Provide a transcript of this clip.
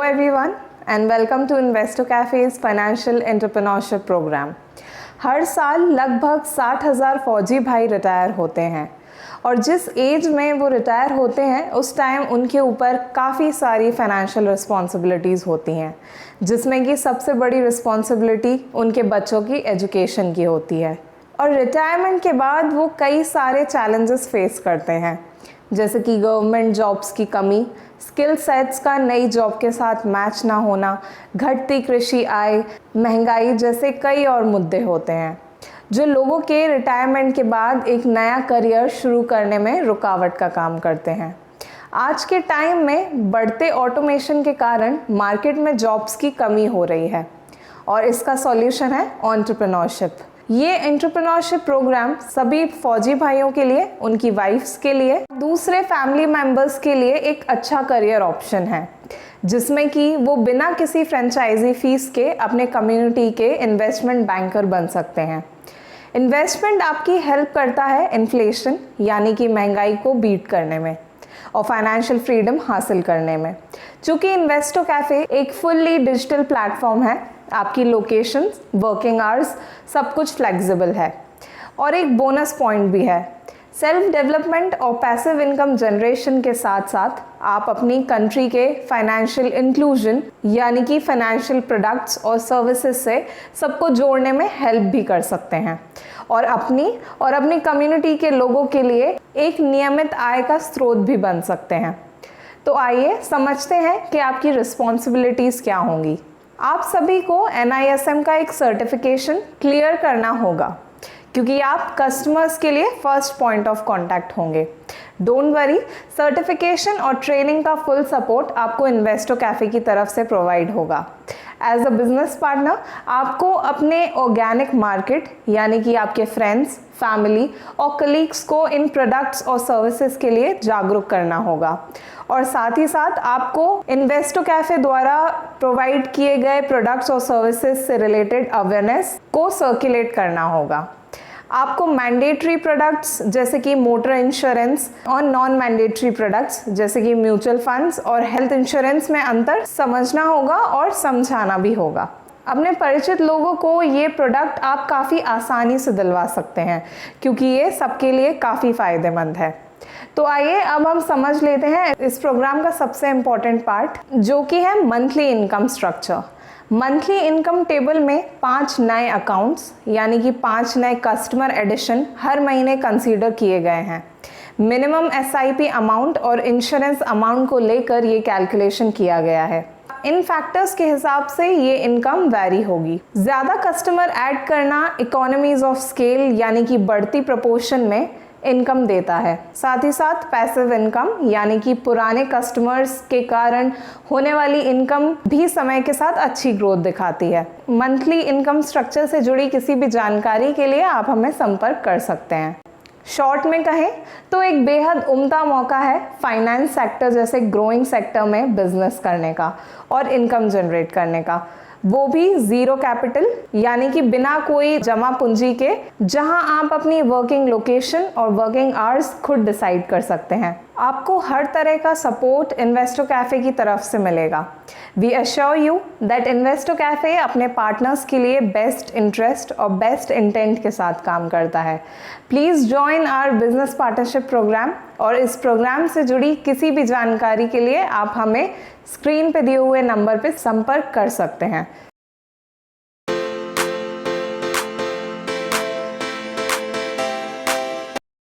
everyone and welcome to Investor Cafe's Financial Entrepreneurship Program। हर साल लगभग 60,000 फौजी भाई रिटायर होते हैं और जिस एज में वो रिटायर होते हैं उस टाइम उनके ऊपर काफ़ी सारी फाइनेंशियल रिस्पॉन्सिबिलिटीज़ होती हैं, जिसमें कि सबसे बड़ी रिस्पॉन्सिबिलिटी उनके बच्चों की एजुकेशन की होती है। और रिटायरमेंट के बाद वो कई सारे चैलेंजेस फेस करते हैं, जैसे कि गवर्नमेंट जॉब्स की कमी, स्किल सेट्स का नई जॉब के साथ मैच ना होना, घटती कृषि आय, महंगाई जैसे कई और मुद्दे होते हैं जो लोगों के रिटायरमेंट के बाद एक नया करियर शुरू करने में रुकावट का काम करते हैं। आज के टाइम में बढ़ते ऑटोमेशन के कारण मार्केट में जॉब्स की कमी हो रही है और इसका सॉल्यूशन है एंटरप्रेन्योरशिप। ये एंटरप्रेन्योरशिप प्रोग्राम सभी फौजी भाइयों के लिए, उनकी वाइफ्स के लिए, दूसरे फैमिली मेंबर्स के लिए एक अच्छा करियर ऑप्शन है, जिसमें कि वो बिना किसी फ्रेंचाइजी फीस के अपने कम्युनिटी के इन्वेस्टमेंट बैंकर बन सकते हैं। इन्वेस्टमेंट आपकी हेल्प करता है इन्फ्लेशन यानी कि महंगाई को बीट करने में और फाइनेंशियल फ्रीडम हासिल करने में। चूँकि इन्वेस्टो कैफ़े एक फुल्ली डिजिटल प्लेटफॉर्म है, आपकी लोकेशन, वर्किंग आवर्स सब कुछ फ्लेक्सिबल है और एक बोनस पॉइंट भी है। सेल्फ डेवलपमेंट और पैसिव इनकम जनरेशन के साथ साथ आप अपनी कंट्री के फाइनेंशियल इंक्लूजन यानी कि फाइनेंशियल प्रोडक्ट्स और सर्विसेज से सबको जोड़ने में हेल्प भी कर सकते हैं और अपनी कम्युनिटी के लोगों के लिए एक नियमित आय का स्रोत भी बन सकते हैं। तो आइए समझते हैं कि आपकी रिस्पॉन्सिबिलिटीज़ क्या होंगी। आप सभी को NISM का एक सर्टिफिकेशन क्लियर करना होगा, क्योंकि आप कस्टमर्स के लिए फर्स्ट पॉइंट ऑफ कांटेक्ट होंगे। डोंट वरी, सर्टिफिकेशन और ट्रेनिंग का फुल सपोर्ट आपको इन्वेस्टो कैफ़े की तरफ से प्रोवाइड होगा। एज अ बिजनेस पार्टनर आपको अपने ऑर्गेनिक मार्केट यानी कि आपके फ्रेंड्स, फैमिली और कलीग्स को इन प्रोडक्ट्स और सर्विसेज के लिए जागरूक करना होगा और साथ ही साथ आपको इन्वेस्टो कैफ़े द्वारा प्रोवाइड किए गए प्रोडक्ट्स और सर्विसेज से रिलेटेड अवेयरनेस को सर्कुलेट करना होगा। आपको मैंडेटरी प्रोडक्ट्स जैसे कि मोटर इंश्योरेंस और नॉन मैंडेटरी प्रोडक्ट्स जैसे कि म्यूचुअल फंड्स और हेल्थ इंश्योरेंस में अंतर समझना होगा और समझाना भी होगा। अपने परिचित लोगों को ये प्रोडक्ट आप काफ़ी आसानी से दिलवा सकते हैं, क्योंकि ये सबके लिए काफ़ी फ़ायदेमंद है। तो आइए अब हम समझ लेते हैं इस प्रोग्राम का सबसे इम्पॉर्टेंट पार्ट, जो कि है monthly income structure. Monthly income table में 5 नए अकाउंट्स यानी कि 5 नए कस्टमर एडिशन हर महीने कंसीडर किए गए हैं। मिनिमम SIP अमाउंट और इंश्योरेंस अमाउंट को लेकर ये कैलकुलेशन किया गया है। इन फैक्टर्स के हिसाब से ये इनकम वैरी होगी। ज़्यादा कस्टमर ऐड करना इकोनॉमीज ऑफ स्केल यानी कि बढ़ती प्रपोर्शन में इनकम देता है। साथ ही साथ पैसिव इनकम यानी कि पुराने कस्टमर्स के कारण होने वाली इनकम भी समय के साथ अच्छी ग्रोथ दिखाती है। मंथली इनकम स्ट्रक्चर से जुड़ी किसी भी जानकारी के लिए आप हमें संपर्क कर सकते हैं। शॉर्ट में कहें तो एक बेहद उम्दा मौका है फाइनेंस सेक्टर जैसे ग्रोइंग सेक्टर में बिजनेस करने का और इनकम जनरेट करने का, वो भी ज़ीरो कैपिटल यानी कि बिना कोई जमा पूंजी के, जहां आप अपनी वर्किंग लोकेशन और वर्किंग आवर्स खुद डिसाइड कर सकते हैं। आपको हर तरह का सपोर्ट इन्वेस्टो कैफ़े की तरफ से मिलेगा। We assure you that Investo Cafe अपने पार्टनर्स के लिए बेस्ट इंटरेस्ट और बेस्ट इंटेंट के साथ काम करता है। Please join our business partnership program और इस प्रोग्राम से जुड़ी किसी भी जानकारी के लिए आप हमें स्क्रीन पे दिए हुए नंबर पे संपर्क कर सकते हैं।